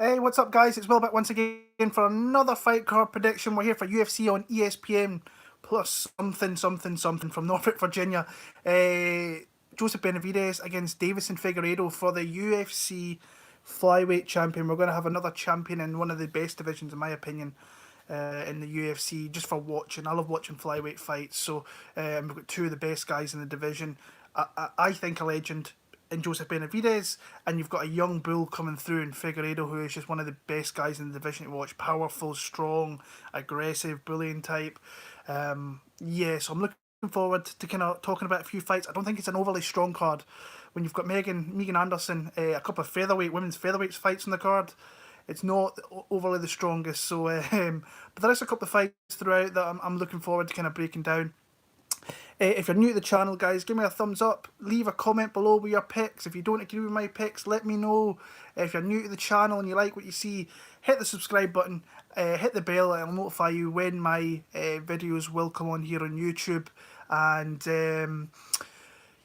Hey, what's up, guys? It's Will back once again for another fight card prediction. We're here for UFC on ESPN plus something from Norfolk, Virginia. Joseph Benavidez against Deiveson Figueiredo for the UFC flyweight champion. We're going to have another champion in one of the best divisions, in my opinion, in the UFC, just for watching. I love watching flyweight fights. So we've got two of the best guys in the division. I think a legend in Joseph Benavidez, and you've got a young bull coming through in Figueiredo, who is just one of the best guys in the division to watch. Powerful, strong, aggressive, bullying type. So I'm looking forward to kind of talking about a few fights. I don't think it's an overly strong card. When you've got Megan Anderson, a couple of women's featherweights fights on the card, it's not overly the strongest. So, but there is a couple of fights throughout that I'm looking forward to kind of breaking down. If you're new to the channel, guys, give me a thumbs up. Leave a comment below with your picks. If you don't agree with my picks, let me know. If you're new to the channel and you like what you see, hit the subscribe button, hit the bell, and it'll notify you when my videos will come on here on YouTube. And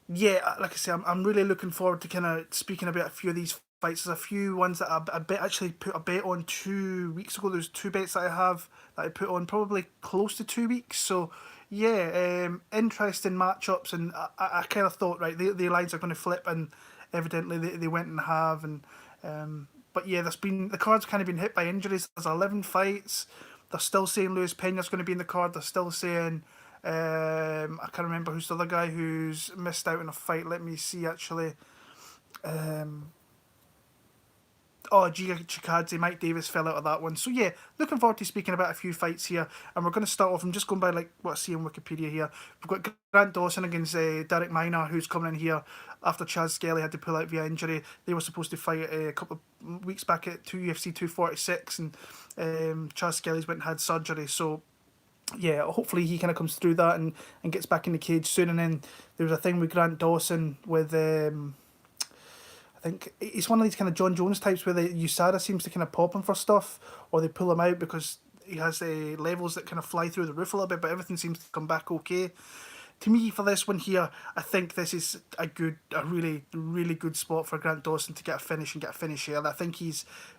like I say, I'm really looking forward to kind of speaking about a few of these fights. There's a few ones that actually put a bet on 2 weeks ago. There's two bets that I have that I put on probably close to 2 weeks. So interesting matchups, and I kind of thought, right, the lines are going to flip, and evidently they went and have. And but yeah, the card's kind of been hit by injuries. There's 11 fights. They're still saying Luis Pena's going to be in the card. They're still saying I can't remember who's the other guy who's missed out on a fight. Let me see actually. Giga Chikadze, Mike Davis fell out of that one. So yeah, looking forward to speaking about a few fights here. And we're going to start off, I'm just going by like what I see on Wikipedia here. We've got Grant Dawson against Derek Minor, who's coming in here after Chaz Skelly had to pull out via injury. They were supposed to fight a couple of weeks back at UFC 246, and Chaz Skelly's went and had surgery. So yeah, hopefully he kind of comes through that and gets back in the cage soon. And then there was a thing with Grant Dawson with I think he's one of these kind of John Jones types where the USADA seems to kind of pop him for stuff, or they pull him out because he has levels that kind of fly through the roof a little bit, but everything seems to come back okay. To me, for this one here, I think this is a really, really good spot for Grant Dawson to get a finish here. And I think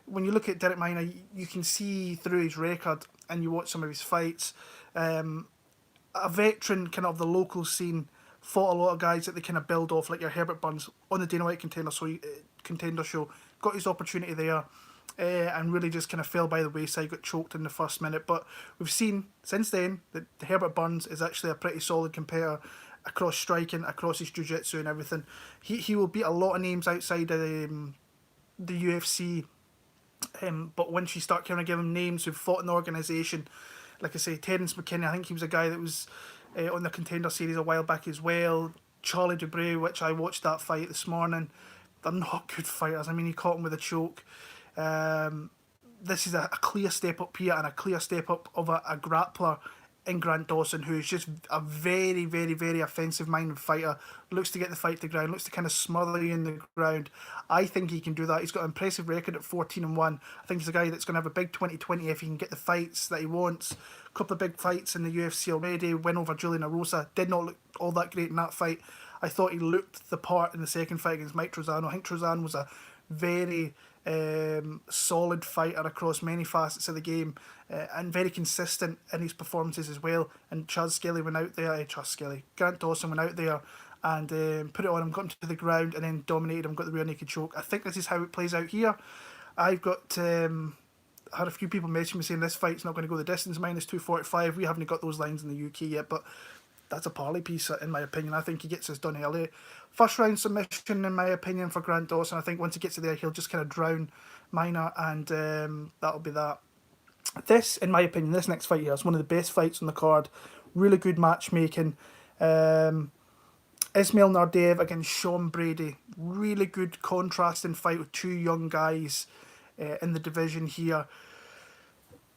when you look at Derek Minor, you can see through his record and you watch some of his fights, a veteran kind of the local scene, fought a lot of guys that they kind of build off, like your Herbert Burns on the Dana White contender show, got his opportunity there, and really just kind of fell by the wayside, got choked in the first minute. But we've seen since then that Herbert Burns is actually a pretty solid competitor across striking, across his jiu-jitsu and everything. He will beat a lot of names outside of the UFC, but once you start kind of giving names who've fought in the organisation, like I say, Terence McKinney, I think he was a guy that was on the Contender Series a while back as well. Charlie Dubray, which I watched that fight this morning. They're not good fighters. I mean, he caught him with a choke. This is a clear step up here, and a clear step up of a grappler in Grant Dawson, who's just a very, very, very offensive-minded fighter. Looks to get the fight to ground, looks to kind of smother you in the ground. I think he can do that. He's got an impressive record at 14-1. I think he's a guy that's going to have a big 2020 if he can get the fights that he wants. A couple of big fights in the UFC already. Win over Julian Erosa. Did not look all that great in that fight. I thought he looked the part in the second fight against Mike Trozano. I think Trozano was a very solid fighter across many facets of the game, and very consistent in his performances as well. And Grant Dawson went out there and put it on him, got him to the ground, and then dominated him, got the rear naked choke. I think this is how it plays out here. I've got had a few people message me saying this fight's not going to go the distance, minus 245. We haven't got those lines in the UK yet, but that's a parlay piece, in my opinion. I think he gets this done early. First round submission, in my opinion, for Grant Dawson. I think once he gets to there, he'll just kind of drown Minor, and that'll be that. This, in my opinion, this next fight here is one of the best fights on the card. Really good matchmaking. Ismail Naurdiev against Sean Brady. Really good contrasting fight with two young guys in the division here.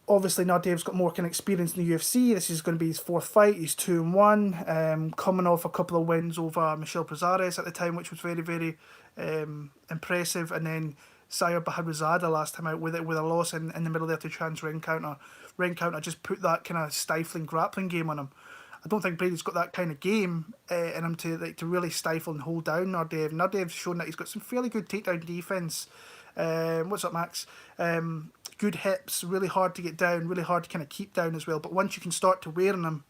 Obviously, Naurdiev's got more kind of experience in the UFC. This is going to be his fourth fight. He's 2-1, coming off a couple of wins over Michel Prazares at the time, which was very, very impressive. And then Sayer Baharizada last time out with a loss in the middle there to chance ring counter. Ring counter just put that kind of stifling grappling game on him. I don't think Brady's got that kind of game in him to really stifle and hold down Naurdiev. Naurdiev's shown that he's got some fairly good takedown defense. What's up, Max? Good hips, really hard to get down, really hard to kind of keep down as well. But once you can start to wear on him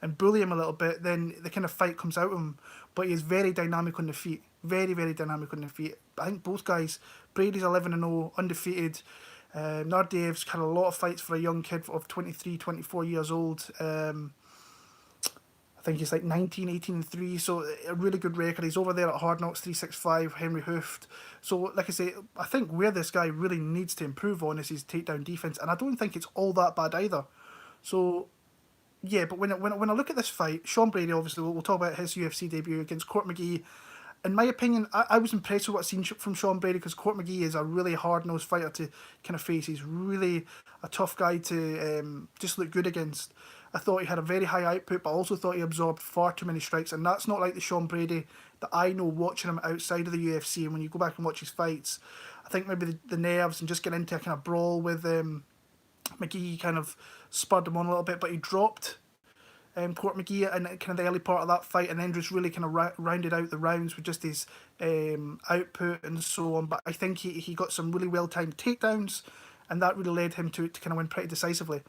and bully him a little bit, then the kind of fight comes out of him. But he's very dynamic on the feet. Very, very dynamic on the feet. I think both guys, Brady's 11-0, undefeated. Naurdiev's had a lot of fights for a young kid of 23, 24 years old. I think he's like 19, 18-3, so a really good record. He's over there at Hard Knocks 365, Henry Hooft. So, like I say, I think where this guy really needs to improve on is his takedown defense, and I don't think it's all that bad either. So, yeah, but when I look at this fight, Sean Brady, obviously, we'll talk about his UFC debut against Court McGee. In my opinion, I was impressed with what I've seen from Sean Brady, because Court McGee is a really hard-nosed fighter to kind of face. He's really a tough guy to just look good against. I thought he had a very high output, but I also thought he absorbed far too many strikes, and that's not like the Sean Brady that I know watching him outside of the UFC. And when you go back and watch his fights, I think maybe the nerves and just getting into a kind of brawl with McGee kind of spurred him on a little bit, but he dropped Court McGee in kind of the early part of that fight, and then just really kind of rounded out the rounds with just his output and so on. But I think he got some really well-timed takedowns, and that really led him to kind of win pretty decisively.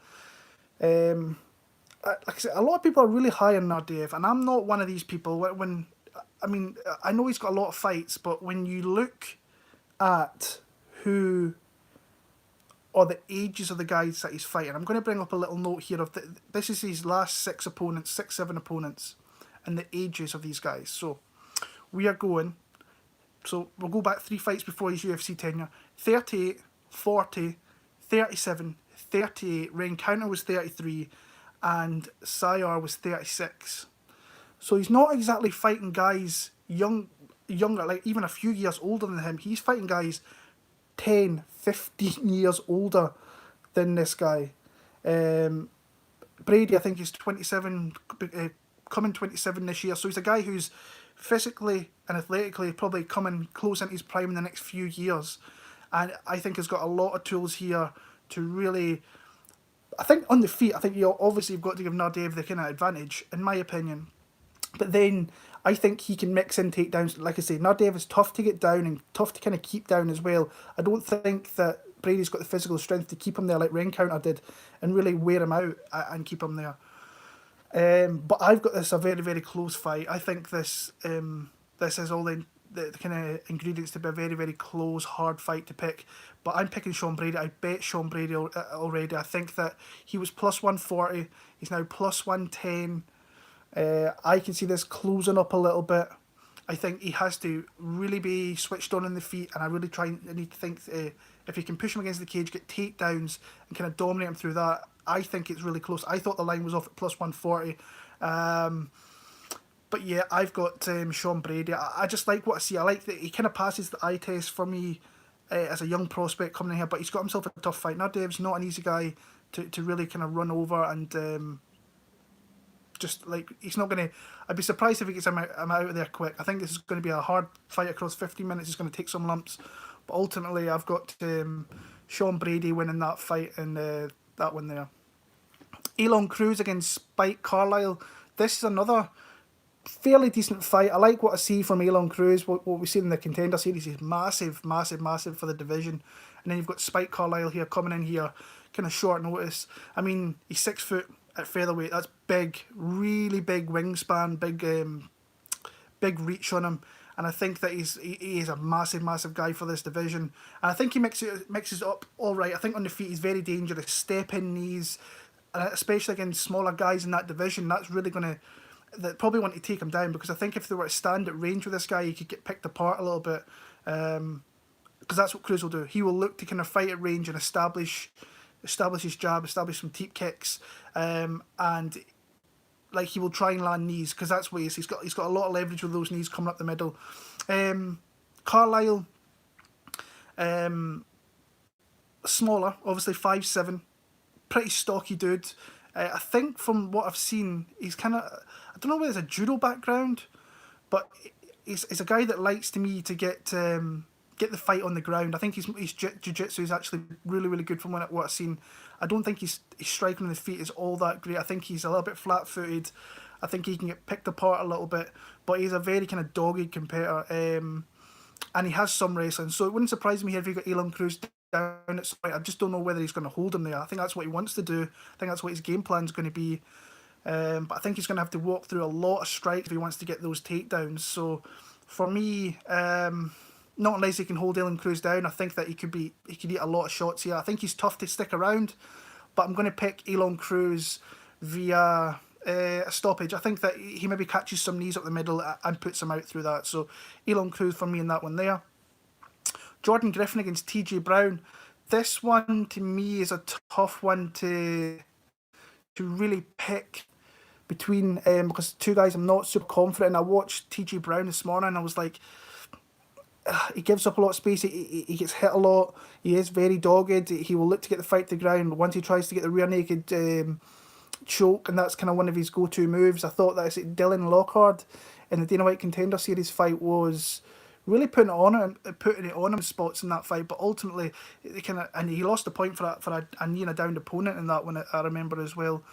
Like I said, a lot of people are really high on Naurdiev, and I'm not one of these people. I know he's got a lot of fights, but when you look at who or the ages of the guys that he's fighting, I'm going to bring up a little note here of this is his last 7 opponents, and the ages of these guys. So we'll go back 3 fights before his UFC tenure: 38, 40, 37, 38. Ray Counter was 33. And Zarah was 36. So he's not exactly fighting guys younger, like even a few years older than him. He's fighting guys 10, 15 years older than this guy. Brady, I think, is 27, coming 27 this year. So he's a guy who's physically and athletically probably coming close into his prime in the next few years. And I think has got a lot of tools here to really... I think on the feet, I think you've got to give Naurdiev the kind of advantage, in my opinion. But then I think he can mix in takedowns. Like I say, Naurdiev is tough to get down and tough to kind of keep down as well. I don't think that Brady's got the physical strength to keep him there like Rencounter did and really wear him out and keep him there. But I've got this a very, very close fight. I think this is all the kind of ingredients to be a very, very close, hard fight to pick. But I'm picking Sean Brady. I bet Sean Brady already. I think that he was plus 140. He's now plus 110. I can see this closing up a little bit. I think he has to really be switched on in the feet, and I need to think if he can push him against the cage, get takedowns, and kind of dominate him through that. I think it's really close. I thought the line was off at plus 140. But yeah, I've got Sean Brady. I just like what I see. I like that he kind of passes the eye test for me as a young prospect coming in here, but he's got himself a tough fight. Naurdiev's not an easy guy to really kind of run over, and just like he's not going to... I'd be surprised if he gets him out of there quick. I think this is going to be a hard fight across 15 minutes. He's going to take some lumps, but ultimately I've got Sean Brady winning that fight and that one there. Elon Cruz against Spike Carlyle. This is another fairly decent fight. I like what I see from Elon Cruz. What we see in the Contender Series is massive, massive, massive for the division. And then you've got Spike Carlyle here coming in here, kind of short notice. I mean, he's 6 foot at featherweight. That's big, really big wingspan, big reach on him. And I think that he is a massive, massive guy for this division. And I think he mixes up all right. I think on the feet he's very dangerous. Step-in knees, and especially against smaller guys in that division, that's really going to... That probably want to take him down, because I think if they were to stand at range with this guy, he could get picked apart a little bit. Because that's what Cruz will do. He will look to kind of fight at range and establish his jab, establish some teep kicks, and like he will try and land knees, because that's what he is. He's got a lot of leverage with those knees coming up the middle. Carlyle, smaller, obviously 5'7", pretty stocky dude. I think from what I've seen, he's kind of... I don't know whether it's a judo background, but he's a guy that likes to get the fight on the ground. I think his jiu-jitsu is actually really, really good from what I've seen. I don't think his striking on the feet is all that great. I think he's a little bit flat-footed. I think he can get picked apart a little bit, but he's a very kind of dogged competitor. and he has some wrestling. So it wouldn't surprise me here if he got Elon Cruz down at some point. I just don't know whether he's going to hold him there. I think that's what he wants to do. I think that's what his game plan is going to be. But I think he's going to have to walk through a lot of strikes if he wants to get those takedowns. So for me, not unless he can hold Elon Cruz down, I think that he could eat a lot of shots here. I think he's tough to stick around, but I'm going to pick Elon Cruz via a stoppage. I think that he maybe catches some knees up the middle and puts him out through that. So Elon Cruz for me in that one there. Jordan Griffin against TJ Brown. This one to me is a tough one to really pick between, because two guys I'm not super confident in. I watched TJ Brown this morning and I was like, he gives up a lot of space, he gets hit a lot, he is very dogged, he will look to get the fight to the ground once he tries to get the rear naked choke, and that's kind of one of his go-to moves. I thought that Dylan Lockhart in the Dana White Contender Series fight was really putting it on him spots in that fight, but ultimately and he lost the point for a knee and a downed opponent in that one, I remember as well.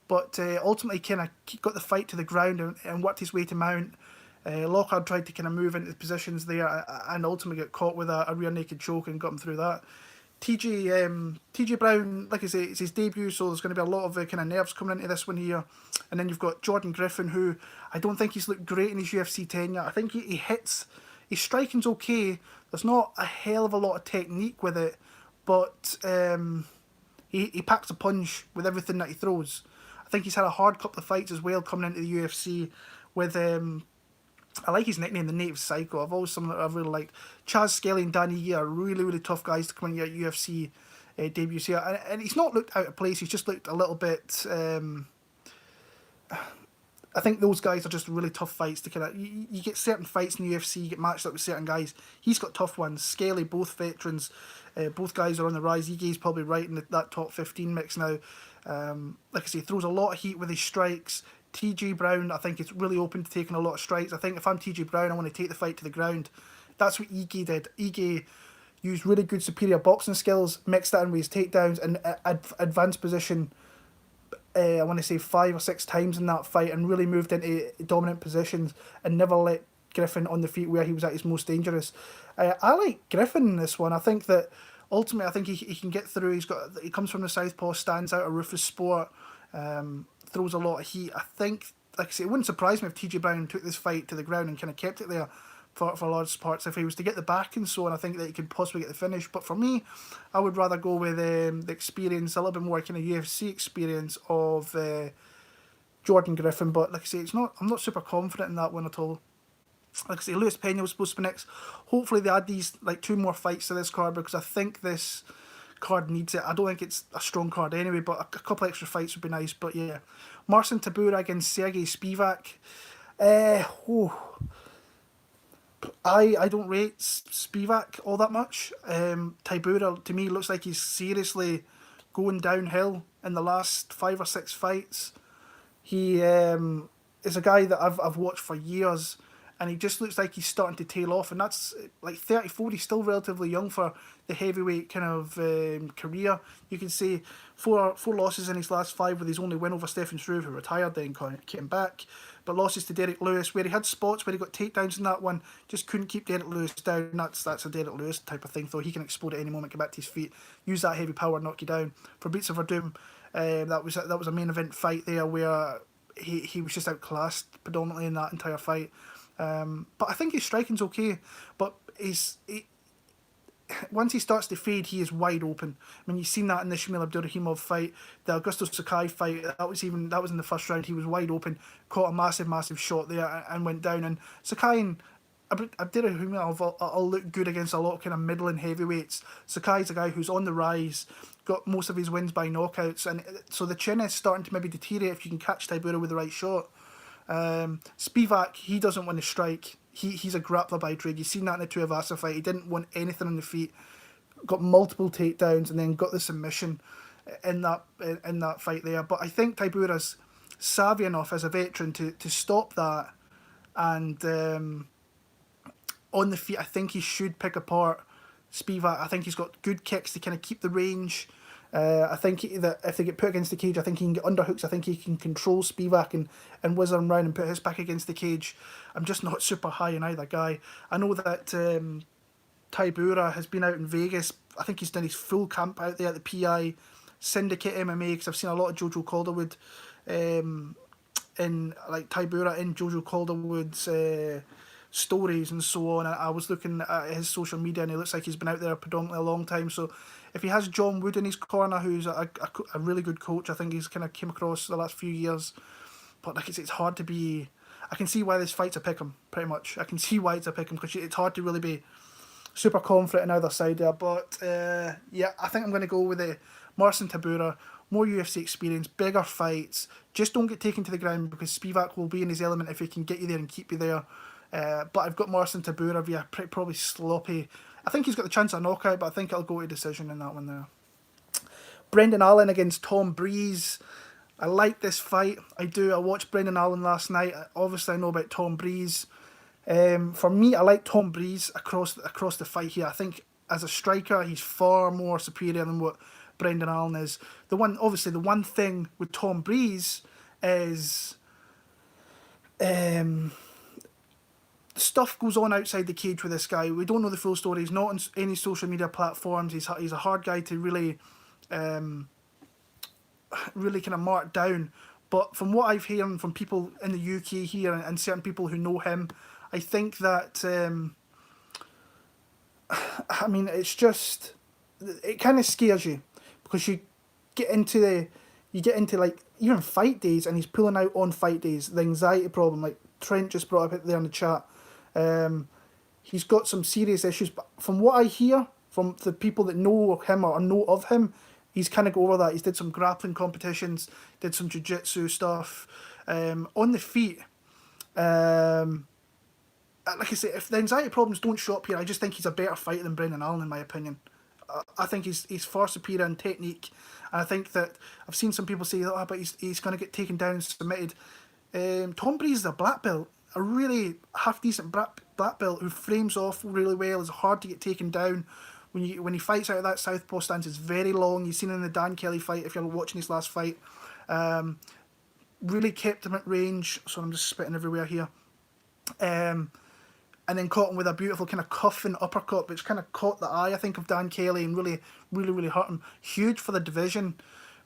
But ultimately kind of got the fight to the ground and worked his way to mount. Lockhart tried to kind of move into the positions there and ultimately got caught with a rear naked choke and got him through that. TJ Brown, like I say, it's his debut, so there's going to be a lot of kind of nerves coming into this one here. And then you've got Jordan Griffin, who I don't think he's looked great in his UFC tenure. I think he hits, his striking's okay. There's not a hell of a lot of technique with it, but he packs a punch with everything that he throws. I think he's had a hard couple of fights as well coming into the UFC with I like his nickname, the Native Psycho. I've always something that I've really liked. Chaz Skelly and Danny Yee are really, really tough guys to come in at UFC debuts here. And he's not looked out of place. He's just looked a little bit... I think those guys are just really tough fights to kind of... You get certain fights in the UFC, you get matched up with certain guys. He's got tough ones. Skelly, both veterans. Both guys are on the rise. Ige's probably right in that top 15 mix now. Like I say, throws a lot of heat with his strikes. TJ Brown, I think, is really open to taking a lot of strikes. I think if I'm TJ Brown, I want to take the fight to the ground. That's what Ige did. Ige used really good superior boxing skills, mixed that in with his takedowns, and advanced position, I want to say 5 or 6 times in that fight, and really moved into dominant positions and never let Griffin on the feet where he was at his most dangerous. I like Griffin in this one. I think that ultimately, I think he can get through. He comes from the southpaw, stands out, a ruthless sport, throws a lot of heat. I think, like I say, it wouldn't surprise me if TJ Brown took this fight to the ground and kind of kept it there for large parts. If he was to get the back and so on, I think that he could possibly get the finish. But for me, I would rather go with the experience, a little bit more kind of UFC experience of Jordan Griffin. But like I say, I'm not super confident in that one at all. Like I say, Luis Pena was supposed to be next. Hopefully they add these 2 more fights to this card, because I think this card needs it. I don't think it's a strong card anyway, but a couple extra fights would be nice. But yeah, Marcin Tybura against Sergey Spivak. I don't rate Spivak all that much. Tybura, to me, looks like he's seriously going downhill in the last 5 or 6 fights. He is a guy that I've watched for years, and he just looks like he's starting to tail off, and that's like 34. He's still relatively young for the heavyweight kind of career. You can say 4 losses in his last 5, with his only win over Stefan Struve, who retired then came back, but losses to Derek Lewis, where he had spots where he got takedowns in that one, just couldn't keep Derek Lewis down. That's a Derek Lewis type of thing, though. He can explode at any moment, get back to his feet, use that heavy power, knock you down. For Beats of Verdum, that was a main event fight there where he was just outclassed predominantly in that entire fight. But I think his striking's okay, but once he starts to fade, he is wide open. I mean, you've seen that in the Shamil Abdurakhimov fight, the Augusto Sakai fight. That was in the first round. He was wide open, caught a massive shot there, and went down. And Sakai and Abdurakhimov all look good against a lot of kind of middling heavyweights. Sakai's a guy who's on the rise, got most of his wins by knockouts, and so the chin is starting to maybe deteriorate if you can catch Tybura with the right shot. Spivak, he doesn't want to strike. He's a grappler by trade. You've seen that in the Tuivasa fight. He didn't want anything on the feet. Got multiple takedowns and then got the submission in that fight there. But I think Tybura's savvy enough as a veteran to stop that. And on the feet, I think he should pick apart Spivak. I think he's got good kicks to kind of keep the range. I think that if they get put against the cage, I think he can get underhooks. I think he can control Spivak and whiz him round and put his back against the cage. I'm just not super high in either guy. I know that Tybura has been out in Vegas. I think he's done his full camp out there at the PI Syndicate MMA, because I've seen a lot of Jojo Calderwood in like Tybura in Jojo Calderwood's stories and so on. I was looking at his social media, and he looks like he's been out there predominantly a long time. So if he has John Wood in his corner, who's a really good coach, I think he's kind of came across the last few years. But like I say, it's hard to be. I can see why this fight's a pick'em, pretty much. I can see why it's a pick'em, because it's hard to really be super confident on either side there. But yeah, I think I'm going to go with the Marcin Tybura. More UFC experience, bigger fights. Just don't get taken to the ground, because Spivak will be in his element if he can get you there and keep you there. But I've got Marcin Tybura via probably sloppy. I think he's got the chance of a knockout, but I think it'll go to decision in that one there. Brendan Allen against Tom Breese. I like this fight. I do. I watched Brendan Allen last night. Obviously, I know about Tom Breese. For me, I like Tom Breese across the fight here. I think as a striker, he's far more superior than what Brendan Allen is. The one thing with Tom Breese is stuff goes on outside the cage with this guy. We don't know the full story. He's not on any social media platforms. He's a hard guy to really really kind of mark down. But from what I've heard from people in the UK here and certain people who know him, I think that I mean, it's just, it kind of scares you, because you get into like even fight days, and he's pulling out on fight days. The anxiety problem, like Trent just brought up there in the chat. He's got some serious issues, but from what I hear from the people that know him or know of him, he's kind of go over that. He's did some grappling competitions, did some jiu-jitsu stuff. On the feet, like I say, if the anxiety problems don't show up here, I just think he's a better fighter than Brendan Allen, in my opinion. I think he's far superior in technique, and I think that I've seen some people say, oh, but he's going to get taken down and submitted. Tom Breese is a black belt, a really half-decent black belt who frames off really well, is hard to get taken down. When he fights out of that southpaw stance, it's very long. You've seen in the Dan Kelly fight, if you're watching his last fight. Really kept him at range, so I'm just spitting everywhere here. And then caught him with a beautiful kind of cuff and uppercut, which kind of caught the eye, I think, of Dan Kelly and really hurt him. Huge for the division.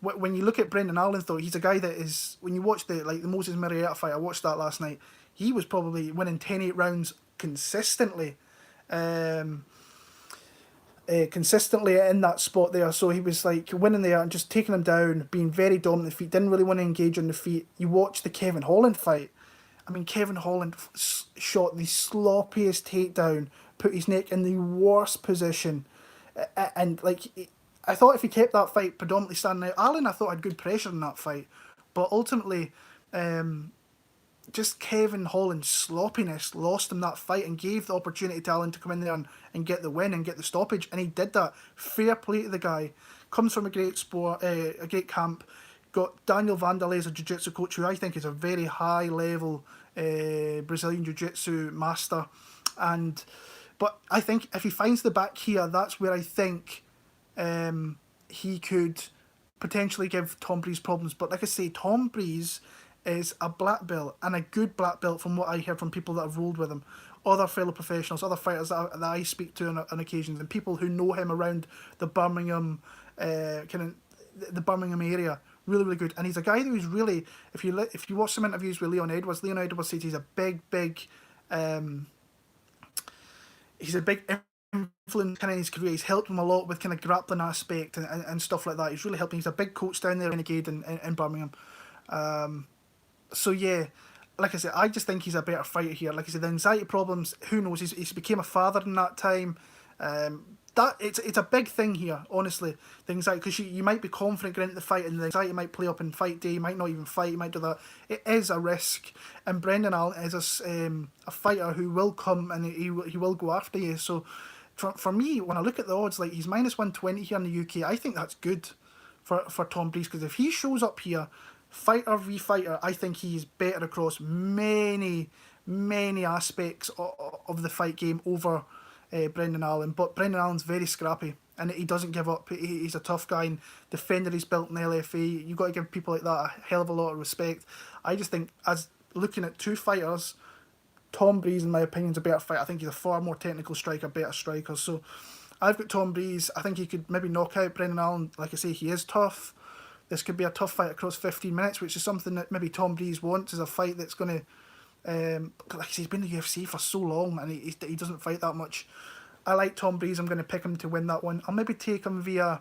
When you look at Brendan Allen, though, he's a guy that is, when you watch the Moses Marietta fight, I watched that last night, he was probably winning 10-8 rounds consistently. Consistently in that spot there, so he was like winning there and just taking him down, being very dominant on the feet, didn't really want to engage on the feet. You watch the Kevin Holland fight. I mean, Kevin Holland shot the sloppiest takedown, put his neck in the worst position, and like, I thought if he kept that fight predominantly standing out, Allen, I thought had good pressure in that fight, but ultimately, just Kevin Holland's sloppiness lost him that fight and gave the opportunity to Allen to come in there and get the win and get the stoppage, and he did that. Fair play to the guy. Comes from a great sport, a great camp. Got Daniel Vanderlei as a jiu-jitsu coach, who I think is a very high level Brazilian jiu-jitsu master. But I think if he finds the back here, that's where I think he could potentially give Tom Breese problems. But like I say, Tom Breese is a black belt, and a good black belt from what I heard from people that have rolled with him, other fellow professionals, other fighters that I speak to on occasions, and people who know him around the Birmingham the Birmingham area. Really good, and he's a guy who's really, if you watch some interviews with Leon Edwards says he's a big influence kind of in his career. He's helped him a lot with kind of grappling aspect and stuff like that. He's really helping. He's a big coach down there, Renegade in Birmingham. So yeah, like I said, I just think he's a better fighter here. Like I said, the anxiety problems, who knows? He's became a father in that time. That it's a big thing here, honestly. The anxiety, because you might be confident going into the fight, and the anxiety might play up in fight day. You might not even fight. You might do that. It is a risk, and Brendan Allen is a fighter who will come and he will go after you. So for me, when I look at the odds, like he's -120 here in the UK, I think that's good for Tom Breese, because if he shows up here, fighter v fighter, I think he's better across many aspects of the fight game over Brendan Allen. But Brendan Allen's very scrappy, and he doesn't give up. He's a tough guy and defender he's built in the LFA. You've got to give people like that a hell of a lot of respect. I just think, as looking at two fighters, Tom Breese, in my opinion, is a better fighter. I think he's a far more technical striker, better striker. So I've got Tom Breese. I think he could maybe knock out Brendan Allen. Like I say, he is tough. This could be a tough fight across 15 minutes, which is something that maybe Tom Breese wants, is a fight that's going to... like I say, he's been in the UFC for so long and he doesn't fight that much. I like Tom Breese. I'm going to pick him to win that one. I'll maybe take him via...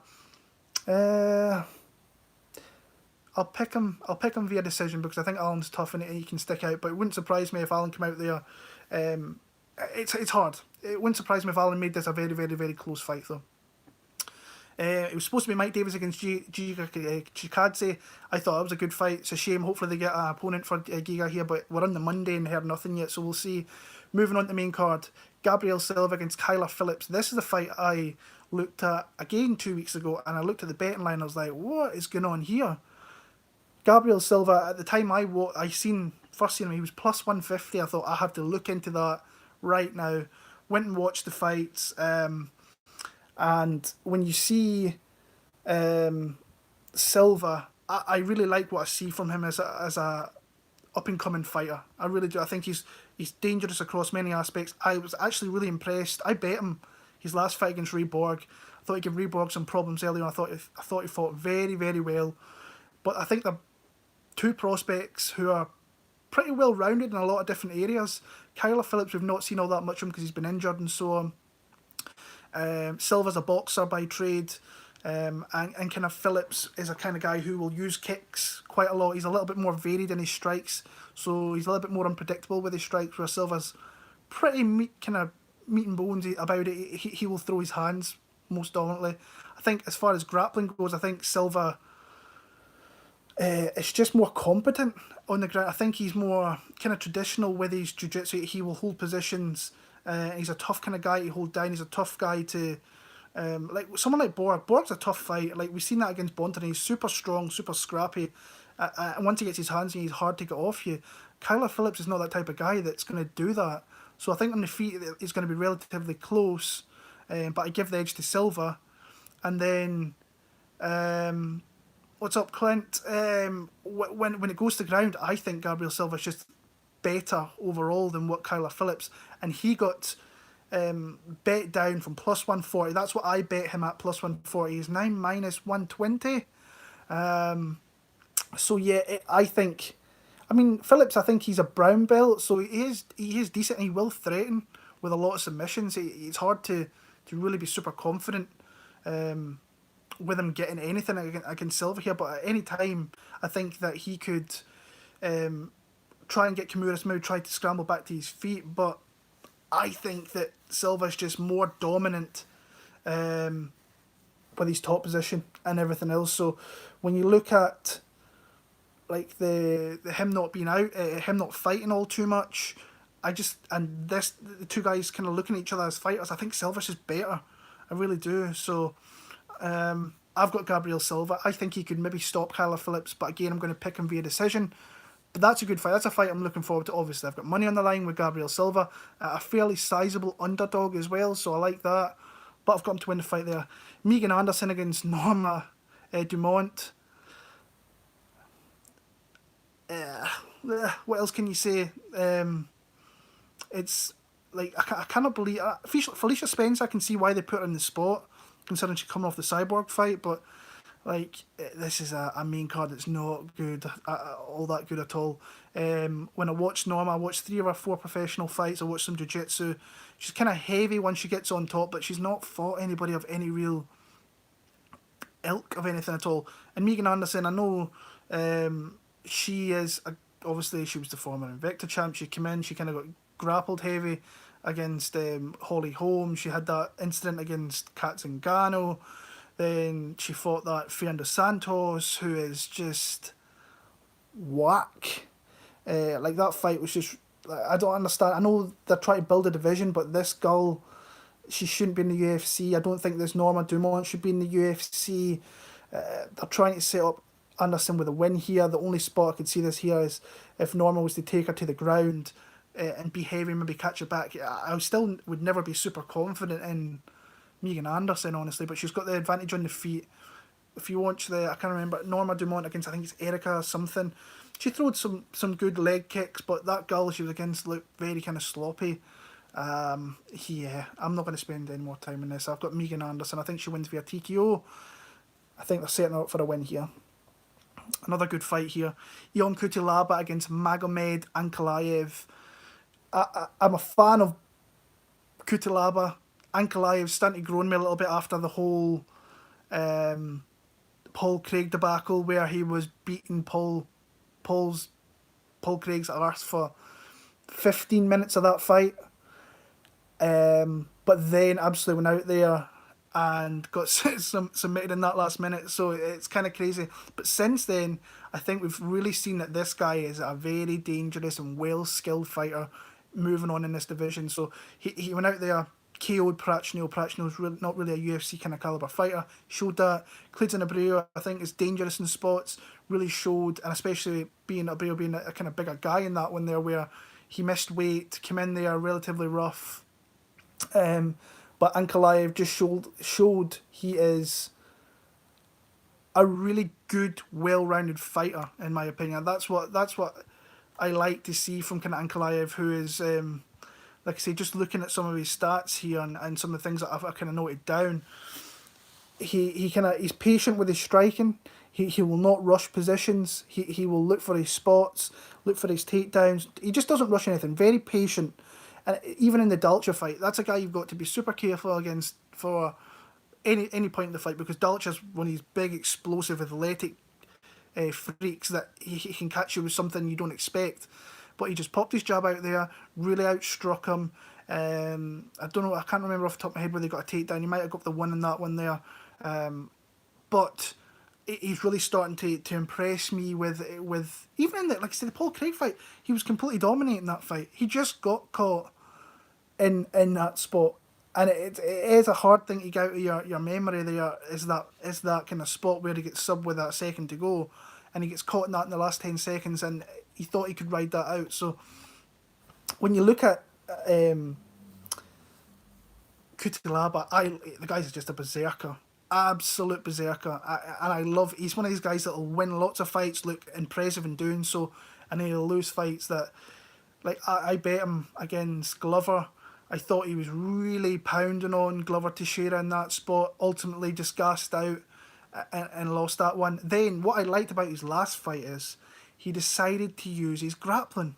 I'll pick him via decision, because I think Allen's tough and he can stick out. But it wouldn't surprise me if Allen came out there. It's hard. It wouldn't surprise me if Allen made this a very, very, very close fight, though. It was supposed to be Mike Davis against Giga Chikadze. I thought it was a good fight. It's a shame. Hopefully they get an opponent for Giga here, but we're on the Monday and heard nothing yet, so we'll see. Moving on to the main card, Gabriel Silva against Kayla Phillips. This is the fight I looked at again 2 weeks ago, and I looked at the betting line. I was like, what is going on here? Gabriel Silva, at the time first seen him, he was plus 150. I thought, I have to look into that right now. Went and watched the fights, and when you see Silva, I really like what I see from him as a up-and-coming fighter. I really do. I think he's dangerous across many aspects. I was actually really impressed. I bet him his last fight against Ray Borg. I thought he gave Ray Borg some problems earlier on. I thought he fought very, very well. But I think they're two prospects who are pretty well rounded in a lot of different areas. Kayla Phillips, we've not seen all that much of him because he's been injured and so on. Silva's a boxer by trade, and kind of Phillips is a kind of guy who will use kicks quite a lot. He's a little bit more varied in his strikes, so he's a little bit more unpredictable with his strikes, where Silva's pretty meat and bones about it. He will throw his hands most dominantly. I think as far as grappling goes, I think Silva... it's just more competent on the ground. I think he's more kind of traditional with his jiu-jitsu. He will hold positions. He's a tough kind of guy to hold down. He's a tough guy to... like someone like Borg. Borg's a tough fight. Like, we've seen that against Bonton. He's super strong, super scrappy. And once he gets his hands in, he's hard to get off you. Kayla Phillips is not that type of guy that's going to do that. So I think on the feet, it's going to be relatively close. But I give the edge to Silva. And then... what's up, Clint? When it goes to ground, I think Gabriel Silva's just better overall than what Kayla Phillips, and he got bet down from plus 140. That's what I bet him at, plus 140. He's now minus 120. So yeah, I think, I mean, Phillips, I think he's a brown belt, so he is decent and he will threaten with a lot of submissions. It's hard to really be super confident with him getting anything against Silva here, but at any time, I think that he could try and get Kimura's move, try to scramble back to his feet, but I think that Silva's just more dominant with his top position and everything else. So when you look at like the him not being out, him not fighting all too much, the two guys kind of looking at each other as fighters, I think Silva's just better. I really do. So I've got Gabriel Silva. I think he could maybe stop Kayla Phillips, but again, I'm going to pick him via decision. But that's a good fight. That's a fight I'm looking forward to, obviously. I've got money on the line with Gabriel Silva, a fairly sizable underdog as well, so I like that. But I've got him to win the fight there. Megan Anderson against Norma Dumont. What else can you say? It's like, I cannot believe... Felicia Spencer, I can see why they put her in the spot, considering she's coming off the Cyborg fight, but like, this is a main card that's not good, all that good at all. When I watched Norma, I watched 3 of her 4 professional fights, I watched some jiu-jitsu. She's kind of heavy once she gets on top, but she's not fought anybody of any real ilk of anything at all. And Megan Anderson, I know she is, obviously she was the former Invicta champ. She came in, she kind of got grappled heavy against Holly Holm. She had that incident against Kat Zingano. Then she fought that Fernando Santos, who is just whack. Like, that fight was just... I don't understand. I know they're trying to build a division, but this girl, she shouldn't be in the UFC. I don't think this Norma Dumont should be in the UFC. They're trying to set up Anderson with a win here. The only spot I could see this here is if Norma was to take her to the ground and be heavy, maybe catch her back. I still would never be super confident in Megan Anderson, honestly, but she's got the advantage on the feet. If you watch I can't remember, Norma Dumont against, I think it's Erica or something, she throwed some good leg kicks, but that girl she was against looked very kind of sloppy. Yeah, I'm not going to spend any more time on this. I've got Megan Anderson. I think she wins via TKO. I think they're setting her up for a win here. Another good fight here. Cutelaba against Magomed Ankalaev. I'm a fan of Cutelaba. Ankalaev starting to grow on me a little bit after the whole Paul Craig debacle, where he was beating Paul Craig's arse for 15 minutes of that fight. But then absolutely went out there and got submitted in that last minute. So it's kind of crazy. But since then, I think we've really seen that this guy is a very dangerous and well-skilled fighter moving on in this division. So he went out there, KO'd Prachnio. Prachnio's not really a UFC kind of caliber fighter. Showed that. Clayton Abreu, I think, is dangerous in spots. Really showed, and especially Abreu being a kind of bigger guy in that one there, where he missed weight, came in there relatively rough. But Ankalaev just showed he is a really good, well-rounded fighter, in my opinion. That's what I like to see from kind of Ankalaev, who is, like I say, just looking at some of his stats here and some of the things that I've kind of noted down. He's patient with his striking. He will not rush positions. He will look for his spots, look for his takedowns. He just doesn't rush anything. Very patient. And even in the Dalcha fight, that's a guy you've got to be super careful against for any point in the fight, because Dalcha's one of these big, explosive, athletic freaks that he can catch you with something you don't expect. But he just popped his jab out there, really outstruck him. I don't know, I can't remember off the top of my head where they got a takedown. He might have got the one in that one there. But he's really starting to impress me with even in the, like I said, the Paul Craig fight, he was completely dominating that fight. He just got caught in that spot, and it is a hard thing to get out of your memory. There is that kind of spot where he gets subbed with that second to go, and he gets caught in that in the last 10 seconds, and he thought he could ride that out. So when you look at Cutelaba, the guy's just a berserker. Absolute berserker. He's one of these guys that will win lots of fights, look impressive in doing so, and he'll lose fights that, like, I bet him against Glover. I thought he was really pounding on Glover Teixeira in that spot, ultimately just gassed out and lost that one. Then what I liked about his last fight is he decided to use his grappling.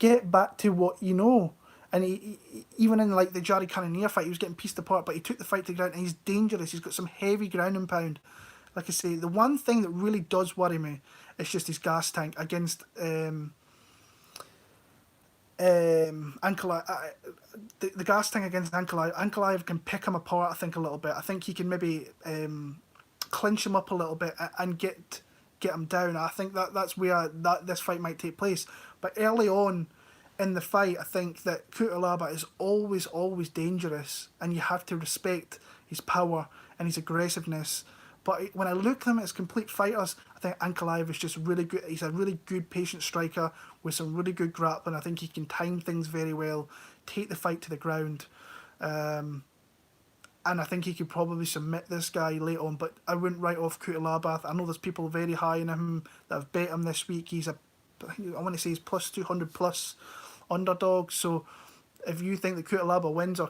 Get back to what you know. And he even in like the Jari Cannonier fight, he was getting pieced apart, but he took the fight to the ground, and he's dangerous. He's got some heavy ground and pound. Like I say, the one thing that really does worry me is just his gas tank against Ankalaev. The gas tank against Ankalaev. Ankalaev can pick him apart, I think, a little bit. I think he can maybe clinch him up a little bit and get him down. I think that's where this fight might take place. But early on in the fight, I think that Cutelaba is always dangerous, and you have to respect his power and his aggressiveness. But when I look at them as complete fighters, I think Ankalaev is just really good. He's a really good patient striker with some really good grappling. I think he can time things very well, take the fight to the ground. And I think he could probably submit this guy late on, but I wouldn't write off Cutelaba. I know there's people very high in him that have bet him this week. I want to say he's plus 200 plus underdog. So if you think that Cutelaba wins, he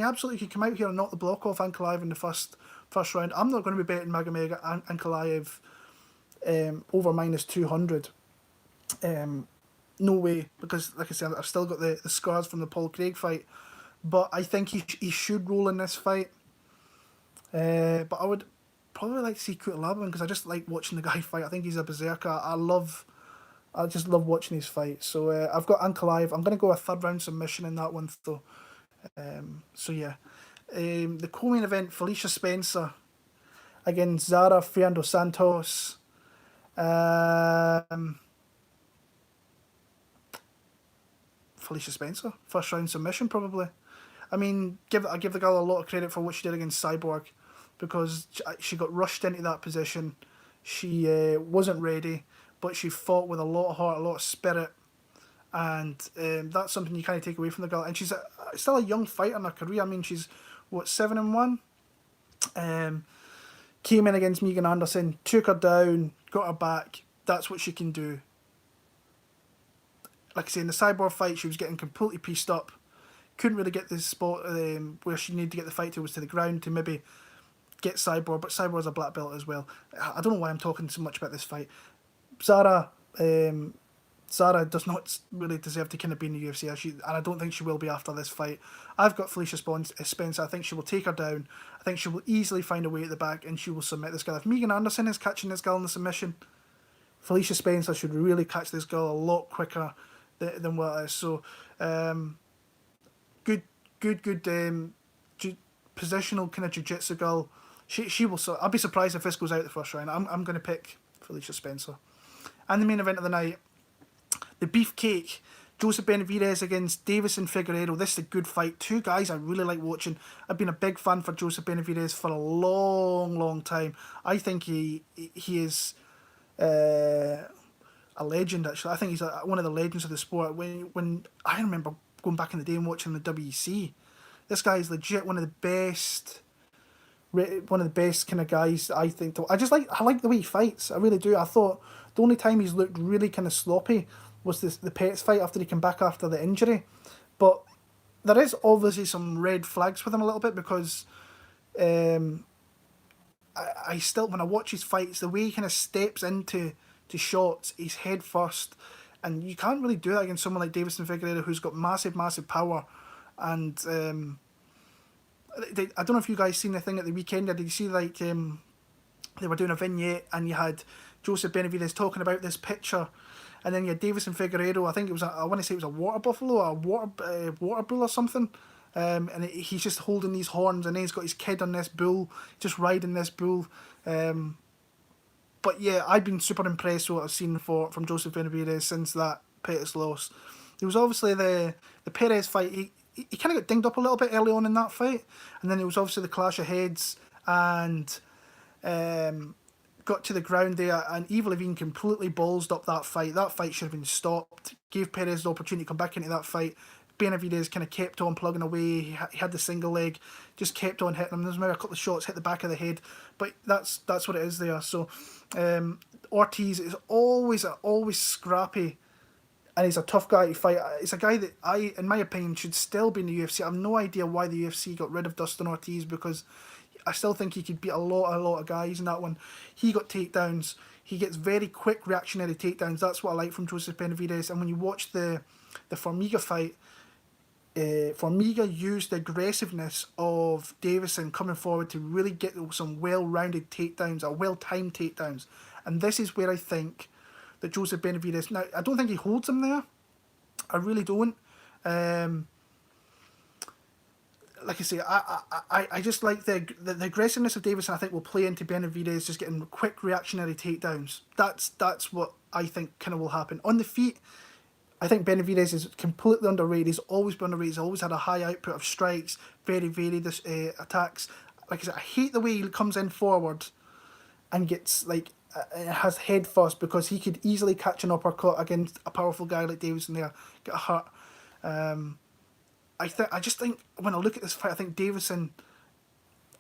absolutely could come out here and knock the block off Ankalaev in the first round. I'm not going to be betting Magomed Ankalaev over minus 200. No way, because like I said, I've still got the scars from the Paul Craig fight, but I think he should roll in this fight. But I would probably like to see Cutelaba, because I just like watching the guy fight. I think he's a berserker. I just love watching his fight. So I've got Ankalaev. I'm going to go a third round submission in that one though. So yeah. The co-main event, Felicia Spencer against Zarah Fernando Santos. Felicia Spencer, first round submission probably. I mean, I give the girl a lot of credit for what she did against Cyborg, because she got rushed into that position. She wasn't ready, but she fought with a lot of heart, a lot of spirit, and that's something you kind of take away from the girl. And she's still a young fighter in her career. I mean, she's 7-1. Came in against Megan Anderson, took her down, got her back. That's what she can do. Like I say, in the Cyborg fight, she was getting completely pieced up. Couldn't really get the spot where she needed to get the fight to, was to the ground to maybe get Cyborg, but Cyborg's a black belt as well. I don't know why I'm talking so much about this fight. Zarah does not really deserve to kind of be in the UFC, and I don't think she will be after this fight. I've got Felicia Spencer. I think she will take her down. I think she will easily find a way at the back, and she will submit this girl. If Megan Anderson is catching this girl in the submission, Felicia Spencer should really catch this girl a lot quicker than what it is. So, good positional kind of jiu-jitsu girl. She will. I'll be surprised if this goes out the first round. I'm going to pick Felicia Spencer. And the main event of the night, the beefcake, Joseph Benavidez against Deiveson Figueiredo. This is a good fight. Two guys I really like watching. I've been a big fan for Joseph Benavidez for a long time. I think he is a legend, actually. I think he's one of the legends of the sport. When I remember going back in the day and watching the WEC, this guy is legit one of the best kind of guys, I think. I like the way he fights. I really do. I thought the only time he's looked really kind of sloppy was the Petts fight after he came back after the injury. But there is obviously some red flags with him a little bit, because I still, when I watch his fights, the way he kind of steps into shots, he's head first, and you can't really do that against someone like Deiveson Figueiredo, who's got massive power. And I don't know if you guys seen the thing at the weekend. Did you see they were doing a vignette and you had Joseph Benavidez talking about this picture, and then you had Deiveson Figueiredo. I think it was I want to say it was a water buffalo or a water bull or something. And he's just holding these horns, and then he's got his kid on this bull, just riding this bull. But yeah, I've been super impressed with what I've seen from Joseph Benavidez since that Pettis loss. There was obviously the Perez fight. He kind of got dinged up a little bit early on in that fight, and then there was obviously the clash of heads, and got to the ground there, and Evil Levine completely ballsed up that fight. That fight should have been stopped. Gave Perez the opportunity to come back into that fight. Benavidez kind of kept on plugging away. He had the single leg, just kept on hitting him. There's maybe a couple of shots hit the back of the head, but that's what it is there. So Ortiz is always scrappy, and he's a tough guy to fight. It's a guy that in my opinion, should still be in the UFC. I have no idea why the UFC got rid of Dustin Ortiz, because I still think he could beat a lot of guys in that one. He got takedowns. He gets very quick reactionary takedowns. That's what I like from Joseph Benavidez. And when you watch the Formiga fight, Formiga used the aggressiveness of Deiveson coming forward to really get some well-rounded takedowns, or well-timed takedowns. And this is where I think that Joseph Benavidez... Now, I don't think he holds him there. I really don't. Like I say, I just like the aggressiveness of Deiveson. I think will play into Benavidez just getting quick reactionary takedowns. That's what I think kind of will happen. On the feet, I think Benavidez is completely underrated. He's always been underrated. He's always had a high output of strikes, very varied attacks. Like I said, I hate the way he comes in forward and gets has head first, because he could easily catch an uppercut against a powerful guy like Deiveson there, get hurt. I just think when I look at this fight, I think Deiveson,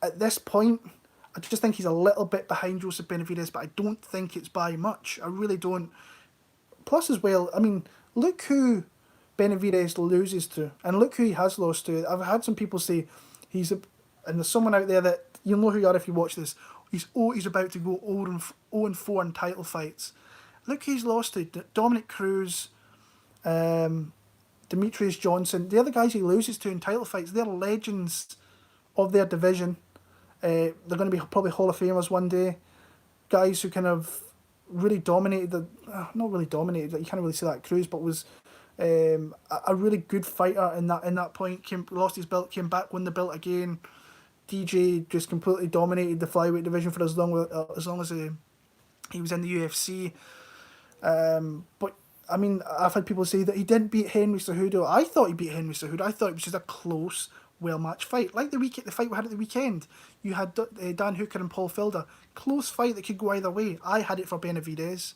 at this point, I just think he's a little bit behind Joseph Benavidez, but I don't think it's by much. I really don't. Plus as well, I mean, look who Benavidez loses to, and look who he has lost to. I've had some people say and there's someone out there that, you'll know who you are if you watch this, he's about to go 0-4 in title fights. Look who he's lost to: Dominic Cruz, Demetrius Johnson. The other guys he loses to in title fights, they're legends of their division. They're going to be probably Hall of Famers one day. Guys who kind of really dominated not really dominated, you can't really say that Cruz, but was a really good fighter in that point. Lost his belt, came back, won the belt again. DJ just completely dominated the flyweight division for as long as he was in the UFC. But I mean, I've had people say that he didn't beat Henry Cejudo. I thought he beat Henry Cejudo. I thought it was just a close, well-matched fight. Like the fight we had at the weekend. You had Dan Hooker and Paul Felder. Close fight that could go either way. I had it for Benavidez.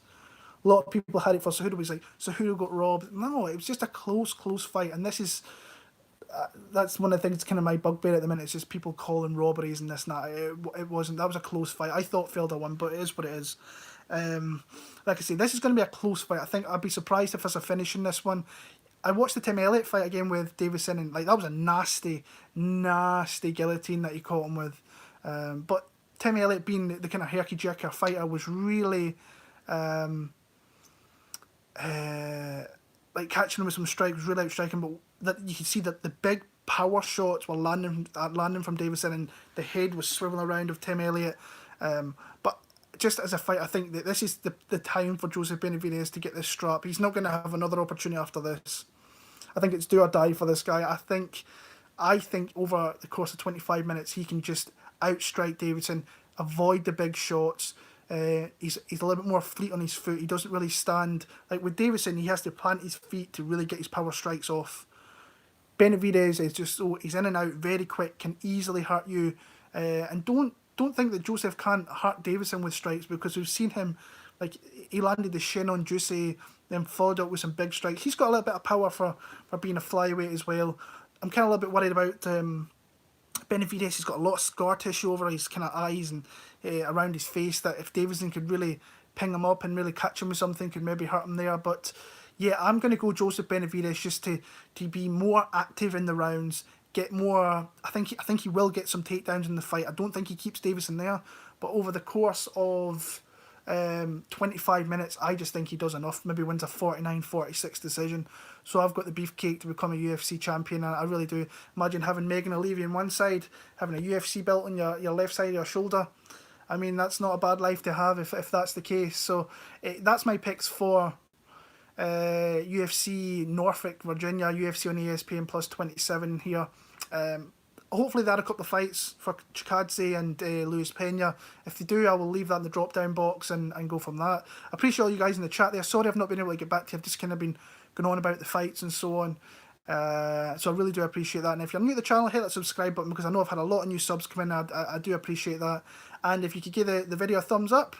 A lot of people had it for Cejudo. It was like, Cejudo got robbed. No, it was just a close fight. And this is... that's one of the things kind of my bugbear at the minute. It's just people calling robberies and this and that. It wasn't. That was a close fight. I thought Felder won, but it is what it is. Like I say, this is going to be a close fight. I think I'd be surprised if there's a finish in this one. I watched the Tim Elliott fight again with Deiveson, and like that was a nasty, nasty guillotine that he caught him with. But Tim Elliott, being the kind of herky-jerky fighter, was really like catching him with some strikes, was really outstriking. But that you could see that the big power shots were landing from Deiveson, and the head was swiveling around of Tim Elliott. But just as a fight, I think that this is the time for Joseph Benavidez to get this strap. He's not going to have another opportunity after this. I think it's do or die for this guy. I think over the course of 25 minutes, he can just outstrike Deiveson, avoid the big shots. He's a little bit more fleet on his foot. He doesn't really stand. Like with Deiveson, he has to plant his feet to really get his power strikes off. Benavidez is just he's in and out very quick, can easily hurt you. And don't think that Joseph can't hurt Deiveson with strikes, because we've seen him, like he landed the shin on Juicy, then followed up with some big strikes. He's got a little bit of power for being a flyweight as well. I'm kind of a little bit worried about Benavidez. He's got a lot of scar tissue over his kind of eyes and around his face, that if Deiveson could really ping him up and really catch him with something, could maybe hurt him there. But yeah, I'm going to go Joseph Benavidez just to be more active in the rounds, get more. I think he will get some takedowns in the fight. I don't think he keeps Deiveson there, but over the course of 25 minutes, I just think he does enough. Maybe wins a 49-46 decision. So I've got the beefcake to become a UFC champion, and I really do. Imagine having Magomed on one side, having a UFC belt on your left side of your shoulder. I mean, that's not a bad life to have if that's the case. So that's my picks for UFC Norfolk, Virginia, UFC on ESPN+27 here. Hopefully they had a couple of fights for Chikadze and Luis Pena. If they do, I will leave that in the drop-down box and go from that. I appreciate all you guys in the chat there. Sorry I've not been able to get back to you. I've just kind of been going on about the fights and so on. So I really do appreciate that. And if you're new to the channel, hit that subscribe button, because I know I've had a lot of new subs come in. I do appreciate that. And if you could give the video a thumbs up,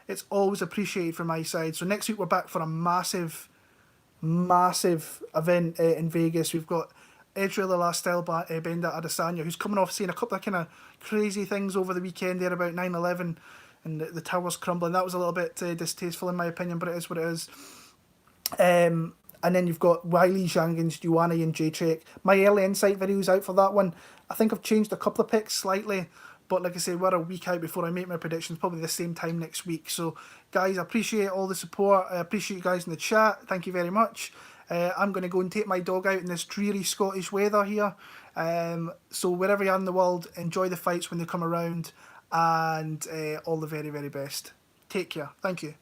it's always appreciated from my side. So next week we're back for a massive event in Vegas. We've got Israel the last style Benda Adesanya, who's coming off seeing a couple of kind of crazy things over the weekend there about 9/11 and the towers crumbling. That was a little bit distasteful in my opinion, but it is what it is. And then you've got Wiley Zhang against Ioane and Jacek. My early insight video's out for that one. I think I've changed a couple of picks slightly, but like I say, we're a week out before I make my predictions, probably the same time next week. So guys, I appreciate all the support. I appreciate you guys in the chat. Thank you very much. I'm going to go and take my dog out in this dreary Scottish weather here. So wherever you are in the world, enjoy the fights when they come around, and all the very, very best. Take care. Thank you.